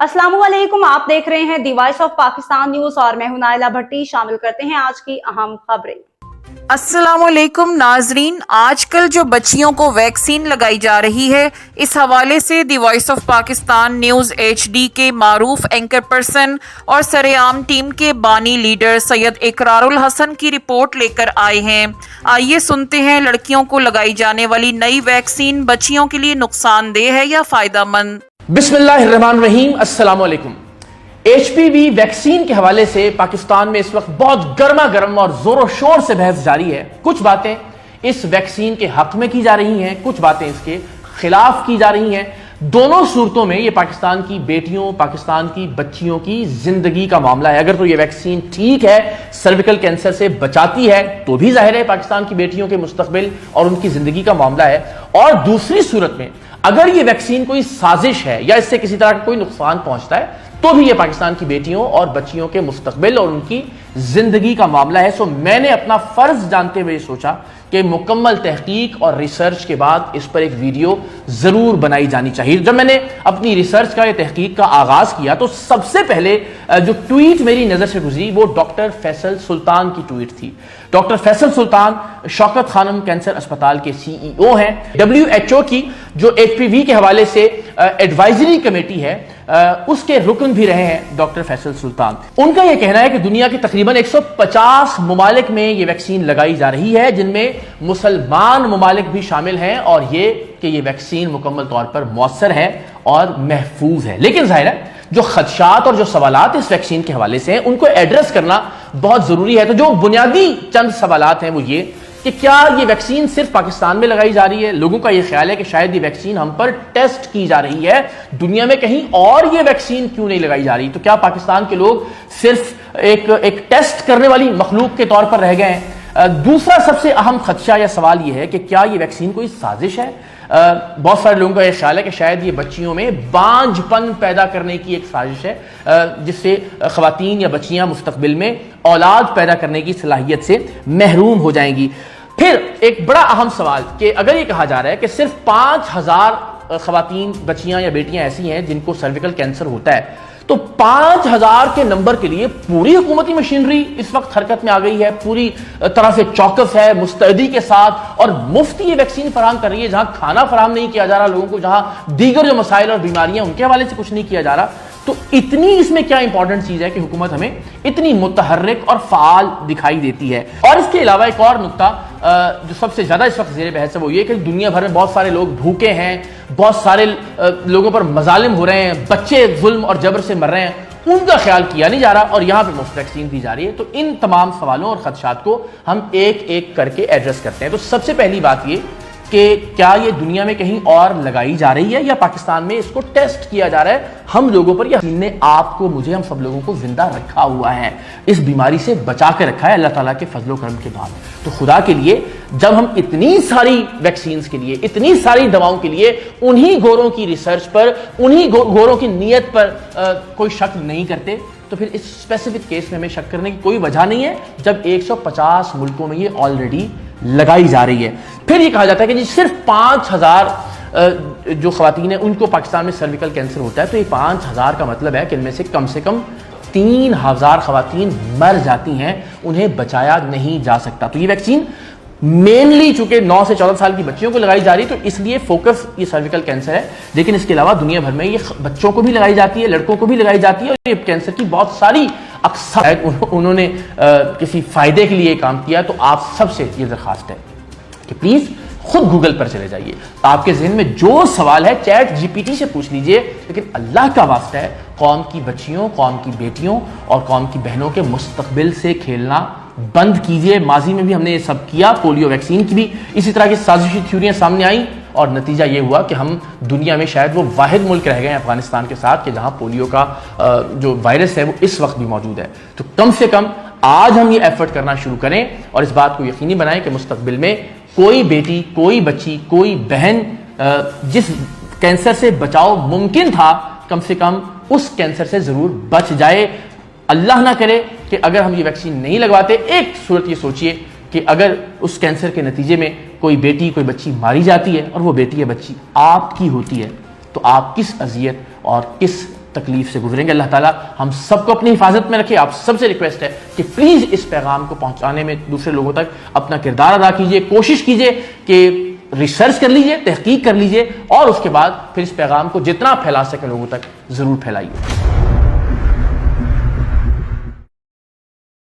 अस्सलाम वालेकुम, आप देख रहे हैं दी वॉइस ऑफ पाकिस्तान न्यूज और मैं हूं नाइला भट्टी। शामिल करते हैं आज की अहम खबरें। अस्सलामुअलैकुम नाजरीन, आजकल जो बच्चियों को वैक्सीन लगाई जा रही है, इस हवाले से दी voice of Pakistan news HD के मारूफ एंकर पर्सन और सरेआम टीम के बानी लीडर सैयद इकरारुल हसन की रिपोर्ट लेकर आए हैं। आइए सुनते हैं, लड़कियों को लगाई जाने वाली नई वैक्सीन बच्चियों के लिए नुकसानदेह है या फ़ायदेमंद। बिस्मिल्लाहिर्रहमानिर्रहीम, अस्सलामुअलैकुम। HPV वैक्सीन के हवाले से पाकिस्तान में इस वक्त बहुत गर्मा गर्म और जोरों शोर से बहस जारी है। कुछ बातें इस वैक्सीन के हक में की जा रही हैं, कुछ बातें इसके खिलाफ की जा रही हैं। दोनों सूरतों में ये पाकिस्तान की बेटियों, पाकिस्तान की बच्चियों की जिंदगी का मामला है। अगर तो ये वैक्सीन ठीक है, सर्विकल कैंसर से बचाती है, तो भी जाहिर है पाकिस्तान की बेटियों के मुस्तकबिल और उनकी जिंदगी का मामला है। और दूसरी सूरत में अगर ये वैक्सीन कोई साजिश है या इससे किसी तरह का कोई नुकसान पहुंचता है, तो भी ये पाकिस्तान की बेटियों और बच्चियों के मुस्तकबिल और उनकी जिंदगी का मामला है। सो मैंने अपना फर्ज जानते हुए सोचा कि मुकम्मल तहकीक और रिसर्च के बाद इस पर एक वीडियो जरूर बनाई जानी चाहिए। जब मैंने अपनी रिसर्च का या तहकीक का आगाज किया तो सबसे पहले जो ट्वीट मेरी नजर से गुजरी वो डॉक्टर फैसल सुल्तान की ट्वीट थी। डॉक्टर फैसल सुल्तान शौकत खानम कैंसर अस्पताल के CEO हैं। WHO की जो HPV के हवाले से एडवाइजरी कमेटी है उसके रुकन भी रहे हैं डॉक्टर फैसल सुल्तान। उनका यह कहना है कि दुनिया के तकरीबन 150 ममालिक में ये वैक्सीन लगाई जा रही है, जिनमें मुसलमान ममालिक भी शामिल हैं, और ये वैक्सीन मुकम्मल तौर पर मौसर है और महफूज है। लेकिन जाहिर है जो खदशात और जो सवालात इस वैक्सीन के हवाले से हैं उनको एड्रेस करना बहुत जरूरी है। तो जो बुनियादी चंद सवालात हैं वो ये कि क्या ये वैक्सीन सिर्फ पाकिस्तान में लगाई जा रही है। लोगों का ये ख्याल है कि शायद ये वैक्सीन हम पर टेस्ट की जा रही है, दुनिया में कहीं और ये वैक्सीन क्यों नहीं लगाई जा रही। तो क्या पाकिस्तान के लोग सिर्फ एक टेस्ट करने वाली मखलूक के तौर पर रह गए हैं। दूसरा सबसे अहम खदशा या सवाल ये है कि क्या ये वैक्सीन कोई साजिश है। बहुत सारे लोगों का यह ख्याल है कि शायद ये बच्चियों में बांझपन पैदा करने की एक साजिश है, जिससे खवातीन या बच्चियां मुस्तकबिल में औलाद पैदा करने की सलाहियत से महरूम हो जाएंगी। फिर एक बड़ा अहम सवाल कि अगर ये कहा जा रहा है कि सिर्फ 5000 खवातीन, बच्चियां या बेटियां ऐसी हैं जिनको सर्विकल कैंसर होता है, तो 5000 के नंबर के लिए पूरी हुकूमती मशीनरी इस वक्त हरकत में आ गई है, पूरी तरह से चौकस है, मुस्तैदी के साथ, और मुफ्त ये वैक्सीन फराहम कर रही है। जहां खाना फराहम नहीं किया जा रहा लोगों को, जहां दीगर जो मसाइल और बीमारियां उनके हवाले से कुछ नहीं किया जा रहा, तो इतनी इसमें क्या इंपॉर्टेंट चीज है कि हुकूमत हमें इतनी मुतहर्रिक और फाल दिखाई देती है। और इसके अलावा एक और नुक्ता जो सबसे ज्यादा इस वक्त ज़ेरे बहस है वो ये कि दुनिया भर में बहुत सारे लोग भूखे हैं, बहुत सारे लोगों पर मजालिम हो रहे हैं, बच्चे जुल्म और जबर से मर रहे हैं, उनका ख्याल किया नहीं जा रहा और यहां पे मुफ्त वैक्सीन दी जा रही है। तो इन तमाम सवालों और खदशात को हम एक एक करके एड्रेस करते हैं। तो सबसे पहली बात ये कि क्या ये दुनिया में कहीं और लगाई जा रही है या पाकिस्तान में इसको टेस्ट किया जा रहा है हम लोगों पर, या ने आपको, मुझे, हम सब लोगों को जिंदा रखा हुआ है, इस बीमारी से बचा के रखा है अल्लाह ताला के फजलो करम के बाद। तो खुदा के लिए जब हम इतनी सारी वैक्सीन्स के लिए, इतनी सारी दवाओं के लिए उन्हीं गोरों की रिसर्च पर, उन्हीं गोरों की नीयत पर कोई शक नहीं करते, तो फिर इस स्पेसिफिक केस में हमें शक करने की कोई वजह नहीं है जब 150 मुल्कों में ये ऑलरेडी लगाई जा रही है। फिर ये कहा जाता है कि जी सिर्फ 5000 जो खवातीन है उनको पाकिस्तान में सर्विकल कैंसर होता है, तो ये 5000 का मतलब है कि इनमें से कम 3000 खवातीन मर जाती हैं, उन्हें बचाया नहीं जा सकता। तो ये वैक्सीन मेनली चूंकि 9 से 14 साल की बच्चियों को लगाई जा रही है, तो इसलिए फोकस ये सर्विकल कैंसर है, लेकिन इसके अलावा दुनिया भर में ये बच्चों को भी लगाई जाती है, लड़कों को भी लगाई जाती है, और ये कैंसर की बहुत सारी अक्सर उन्होंने किसी फायदे के लिए काम किया। तो आप सबसे ये दरखास्त है कि प्लीज खुद गूगल पर चले जाइए, आपके जहन में जो सवाल है ChatGPT से पूछ लीजिए, लेकिन अल्लाह का वास्ता है कौम की बच्चियों, कौम की बेटियों और कौम की बहनों के मुस्तकबिल से खेलना बंद कीजिए। माजी में भी हमने ये सब किया, पोलियो वैक्सीन की भी इसी तरह की साजिशी थ्योरियां सामने आई और नतीजा ये हुआ कि हम दुनिया में शायद वो वाहिद मुल्क रह गए हैं अफगानिस्तान के साथ कि जहां पोलियो का जो वायरस है वो इस वक्त भी मौजूद है। तो कम से कम आज हम ये एफर्ट करना शुरू करें और इस बात को यकीनी बनाएं कि मुस्तकबिल में कोई बेटी, कोई बच्ची, कोई बहन जिस कैंसर से बचाव मुमकिन था, कम से कम उस कैंसर से जरूर बच जाए। अल्लाह ना करे कि अगर हम ये वैक्सीन नहीं लगवाते, एक सूरत ये सोचिए कि अगर उस कैंसर के नतीजे में कोई बेटी, कोई बच्ची मारी जाती है और वो बेटी या बच्ची आपकी होती है, तो आप किस अजियत और किस تکلیف سے گزریں گے. اللہ تعالیٰ ہم سب کو اپنی حفاظت میں رکھے. آپ سب سے ریکویسٹ ہے کہ پلیز اس پیغام کو پہنچانے میں دوسرے لوگوں تک اپنا کردار ادا کیجئے. کوشش کیجئے کہ ریسرچ کر لیجئے, تحقیق کر لیجئے, اور اس کے بعد پھر اس پیغام کو جتنا پھیلا سکے لوگوں تک ضرور پھیلائیے.